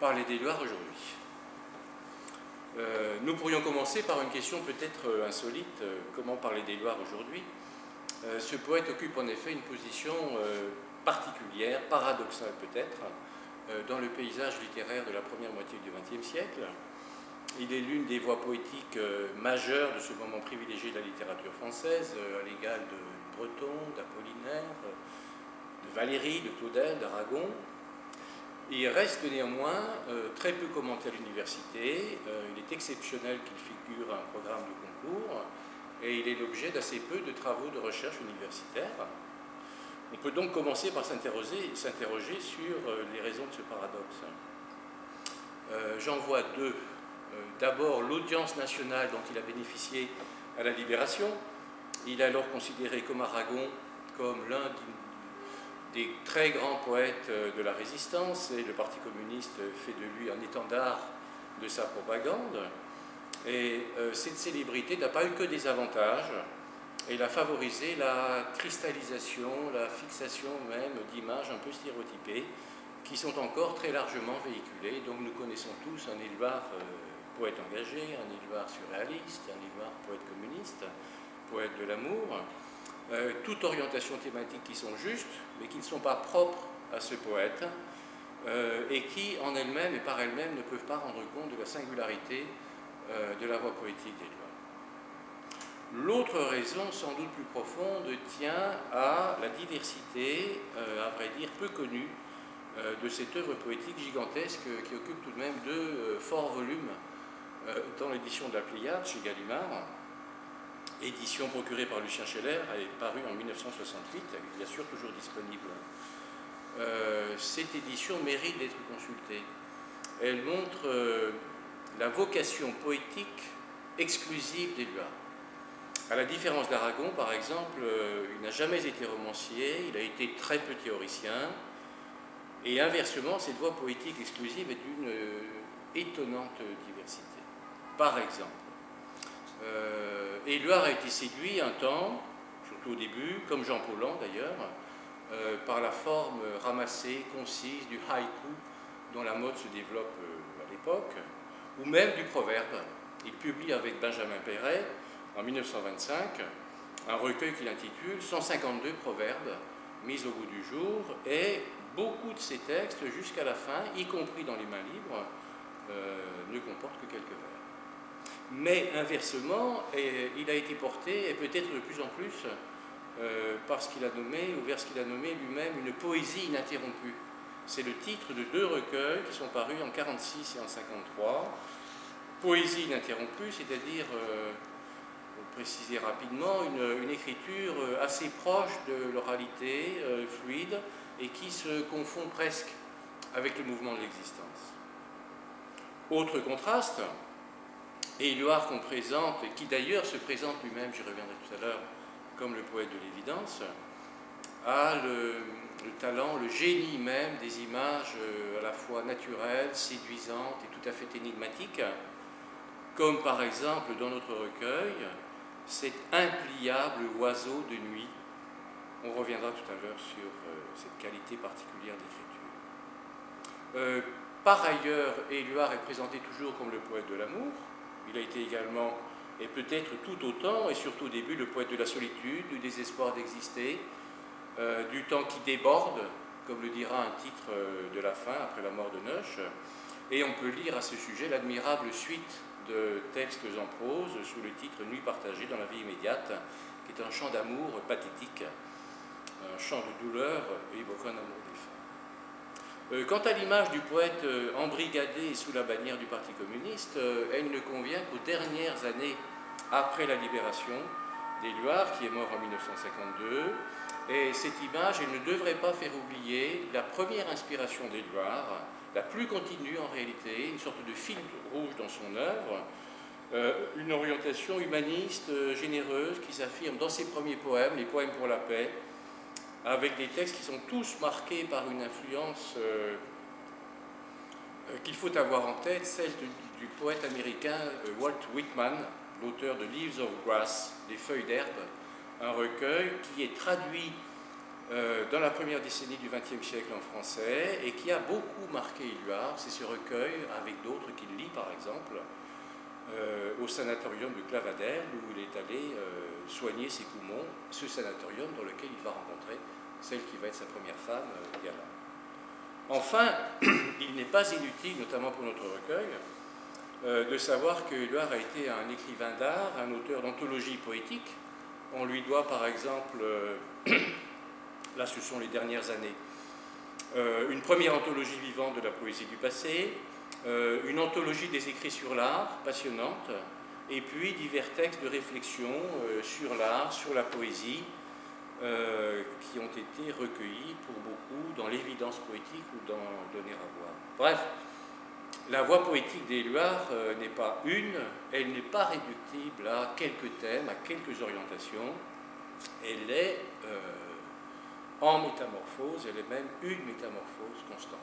parler d'Éluard aujourd'hui. Nous pourrions commencer par une question peut-être insolite. Comment parler d'Éluard aujourd'hui? Ce poète occupe en effet une position particulière, paradoxale peut-être, dans le paysage littéraire de la première moitié du XXe siècle. Il est l'une des voix poétiques majeures de ce moment privilégié de la littérature française, à l'égal de Breton, d'Apollinaire, de Valéry, de Claudel, d'Aragon. Il reste néanmoins très peu commenté à l'université. Il est exceptionnel qu'il figure à un programme de concours et il est l'objet d'assez peu de travaux de recherche universitaire. On peut donc commencer par s'interroger sur les raisons de ce paradoxe. J'en vois deux. D'abord, l'audience nationale dont il a bénéficié à la Libération. Il est alors considéré comme Aragon comme l'un des très grands poètes de la Résistance, et le Parti communiste fait de lui un étendard de sa propagande. Et cette célébrité n'a pas eu que des avantages. Elle a favorisé la cristallisation, la fixation même d'images un peu stéréotypées qui sont encore très largement véhiculées. Donc nous connaissons tous un Éluard poète engagé, un Éluard surréaliste, un Éluard poète communiste, poète de l'amour. Toute orientation thématique qui sont justes, mais qui ne sont pas propres à ce poète, et qui, en elles-mêmes et par elles-mêmes, ne peuvent pas rendre compte de la singularité de la voix poétique d'Éluard. L'autre raison, sans doute plus profonde, tient à la diversité, à vrai dire peu connue, de cette œuvre poétique gigantesque qui occupe tout de même deux forts volumes dans l'édition de la Pléiade chez Gallimard. Édition procurée par Lucien Scheller, elle est parue en 1968, elle est bien sûr toujours disponible. Cette édition mérite d'être consultée. Elle montre la vocation poétique exclusive d'Éluard. À la différence d'Aragon, par exemple, il n'a jamais été romancier, il a été très peu théoricien, et inversement, cette voix poétique exclusive est d'une étonnante diversité. Par exemple, Éluard a été séduit un temps, surtout au début, comme Jean Paulhan d'ailleurs, par la forme ramassée, concise du haïku dont la mode se développe à l'époque, ou même du proverbe. Il publie avec Benjamin Perret, en 1925, un recueil qu'il intitule « 152 proverbes mis au goût du jour », et beaucoup de ces textes, jusqu'à la fin, y compris dans les mains libres, ne comportent que quelques vers. Mais inversement, il a été porté, et peut-être de plus en plus, par ce qu'il a nommé, ou vers ce qu'il a nommé lui-même, une poésie ininterrompue. C'est le titre de deux recueils qui sont parus en 1946 et en 1953. Poésie ininterrompue, c'est-à-dire, pour préciser rapidement, une écriture assez proche de l'oralité, fluide, et qui se confond presque avec le mouvement de l'existence. Autre contraste, Éluard qu'on présente, et qui d'ailleurs se présente lui-même, j'y reviendrai tout à l'heure, comme le poète de l'évidence, a le talent, le génie même des images à la fois naturelles, séduisantes et tout à fait énigmatiques, comme par exemple dans notre recueil, cet impliable oiseau de nuit. On reviendra tout à l'heure sur cette qualité particulière d'écriture. Par ailleurs, Éluard est présenté toujours comme le poète de l'amour. Il a été également, et peut-être tout autant, et surtout au début, le poète de la solitude, du désespoir d'exister, du temps qui déborde, comme le dira un titre de la fin, après la mort de Neusch. Et on peut lire à ce sujet l'admirable suite de textes en prose sous le titre « Nuit partagée dans la vie immédiate », qui est un chant d'amour pathétique, un chant de douleur évoquant un amour défunt. Quant à l'image du poète embrigadé sous la bannière du Parti communiste, elle ne convient qu'aux dernières années après la libération d'Éluard, qui est mort en 1952. Et cette image, elle ne devrait pas faire oublier la première inspiration d'Éluard, la plus continue en réalité, une sorte de fil rouge dans son œuvre, une orientation humaniste, généreuse, qui s'affirme dans ses premiers poèmes, les poèmes pour la paix, avec des textes qui sont tous marqués par une influence qu'il faut avoir en tête, celle du poète américain Walt Whitman, l'auteur de Leaves of Grass, des feuilles d'herbe, un recueil qui est traduit dans la première décennie du XXe siècle en français et qui a beaucoup marqué Éluard. C'est ce recueil, avec d'autres qu'il lit par exemple, au sanatorium de Clavadel où il est allé soigner ses poumons, ce sanatorium dans lequel il va rencontrer celle qui va être sa première femme, Gala. Enfin, il n'est pas inutile, notamment pour notre recueil, de savoir que Éluard a été un écrivain d'art, un auteur d'anthologie poétique. On lui doit par exemple, là ce sont les dernières années, une première anthologie vivante de la poésie du passé, une anthologie des écrits sur l'art, passionnante, et puis divers textes de réflexion sur l'art, sur la poésie, qui ont été recueillis pour beaucoup dans l'évidence poétique ou dans Donner à voir. Bref, la voix poétique d'Éluard n'est pas une, elle n'est pas réductible à quelques thèmes, à quelques orientations, elle est en métamorphose, elle est même une métamorphose constante.